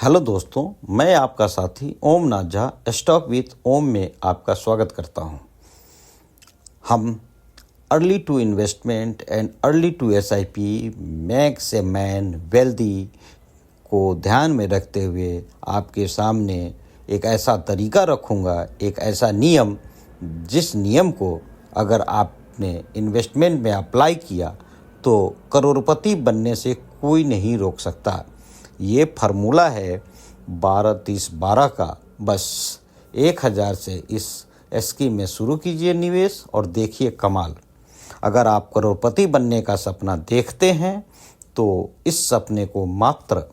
Hello दोस्तों, मैं आपका साथी ओम नाथ झा स्टॉक विथ ओम में आपका स्वागत करता हूं। हम early to investment and early to SIP makes a man wealthy को ध्यान में रखते हुए आपके सामने एक ऐसा तरीका रखूंगा, एक ऐसा नियम जिस नियम को अगर आपने इन्वेस्टमेंट में अप्लाई किया तो करोड़पति बनने से कोई नहीं रोक सकता। ये फार्मूला है 12-30-12 का। बस 1000 से इस स्कीम में शुरू कीजिए निवेश और देखिए कमाल। अगर आप करोड़पति बनने का सपना देखते हैं तो इस सपने को मात्र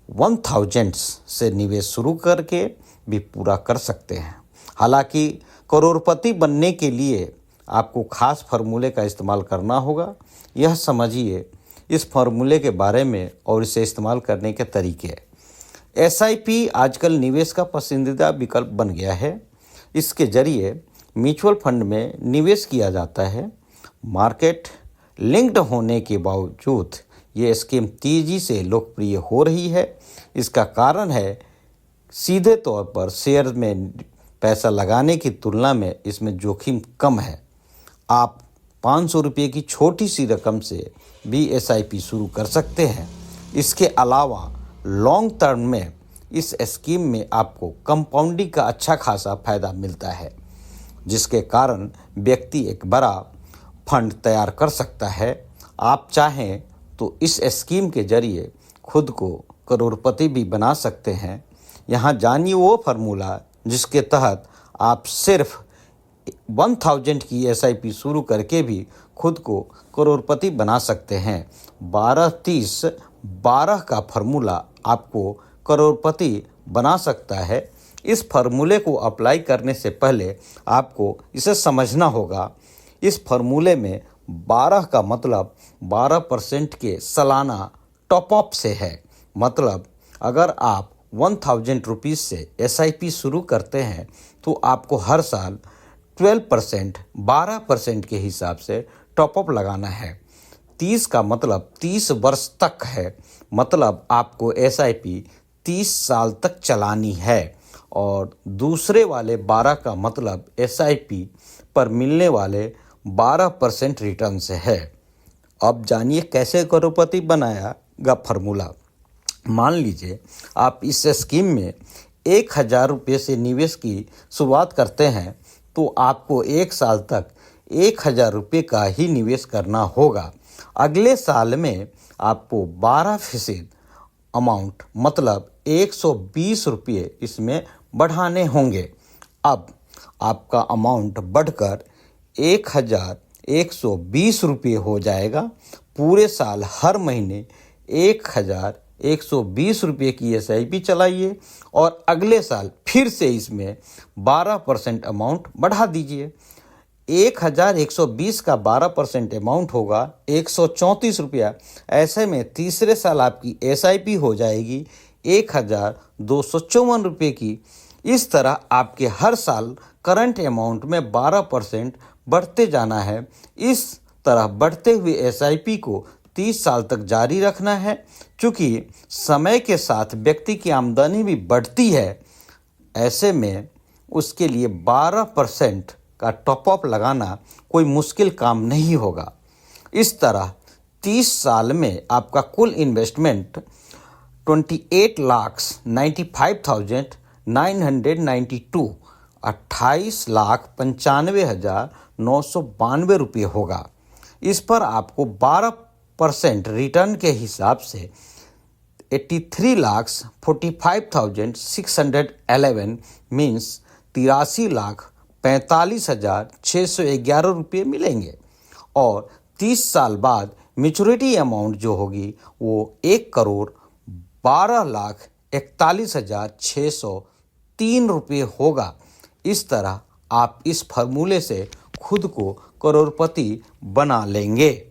1000 से निवेश शुरू करके भी पूरा कर सकते हैं। हालांकि करोड़पति बनने के लिए आपको खास फार्मूले का इस्तेमाल करना होगा। यह समझिए इस फार्मूले के बारे में और इसे इस्तेमाल करने के तरीके। एसआईपी आजकल निवेश का पसंदीदा विकल्प बन गया है। इसके जरिए म्यूचुअल फंड में निवेश किया जाता है। मार्केट लिंक्ड होने के बावजूद ये स्कीम तेजी से लोकप्रिय हो रही है। इसका कारण है सीधे तौर पर शेयर में पैसा लगाने की तुलना में इसमें जोखिम कम है। आप 500 रुपये की छोटी सी रकम से भी एसआईपी शुरू कर सकते हैं। इसके अलावा लॉन्ग टर्म में इस स्कीम में आपको कंपाउंडिंग का अच्छा खासा फायदा मिलता है, जिसके कारण व्यक्ति एक बड़ा फंड तैयार कर सकता है। आप चाहें तो इस स्कीम के जरिए खुद को करोड़पति भी बना सकते हैं। यहाँ जानिए वो फार्मूला जिसके तहत आप सिर्फ 1000 की एसआईपी शुरू करके भी खुद को करोड़पति बना सकते हैं। 12-30-12 का फार्मूला आपको करोड़पति बना सकता है। इस फार्मूले को अप्लाई करने से पहले आपको इसे समझना होगा। इस फार्मूले में 12 का मतलब 12% के सालाना टॉपअप से है। मतलब अगर आप 1000 रुपीज़ से एसआईपी शुरू करते हैं तो आपको हर साल 12% के हिसाब से टॉपअप लगाना है। 30 का मतलब 30 वर्ष तक है। मतलब आपको एसआईपी 30 साल तक चलानी है। और दूसरे वाले 12 का मतलब एसआईपी पर मिलने वाले 12% रिटर्न से है। अब जानिए कैसे करोड़पति बनाएगा फार्मूला। मान लीजिए आप इस स्कीम में 1000 रुपये से निवेश की शुरुआत करते हैं तो आपको 1 साल तक 1000 रुपये का ही निवेश करना होगा। अगले साल में आपको 12% अमाउंट मतलब 120 रुपये इसमें बढ़ाने होंगे। अब आपका अमाउंट बढ़कर 1120 रुपये हो जाएगा। पूरे साल हर महीने 1120 रुपये की एसआईपी चलाइए और अगले साल फिर से इसमें 12% अमाउंट बढ़ा दीजिए। 1120 का 12% अमाउंट होगा 134 रुपया। ऐसे में तीसरे साल आपकी एसआईपी हो जाएगी 1254 रुपये की। इस तरह आपके हर साल करंट अमाउंट में 12% बढ़ते जाना है। इस तरह बढ़ते हुए एसआईपी को 30 साल तक जारी रखना है। चूँकि समय के साथ व्यक्ति की आमदनी भी बढ़ती है, ऐसे में उसके लिए 12% का टॉपअप लगाना कोई मुश्किल काम नहीं होगा। इस तरह 30 साल में आपका कुल इन्वेस्टमेंट 28,95,992 28,95,992 रुपये होगा। इस पर आपको 12% रिटर्न के हिसाब से 83,45,611 मीन्स 83,45,611 रुपये मिलेंगे। और 30 साल बाद मैच्योरिटी अमाउंट जो होगी वो 1,12,41,603 रुपये होगा। इस तरह आप इस फार्मूले से खुद को करोड़पति बना लेंगे।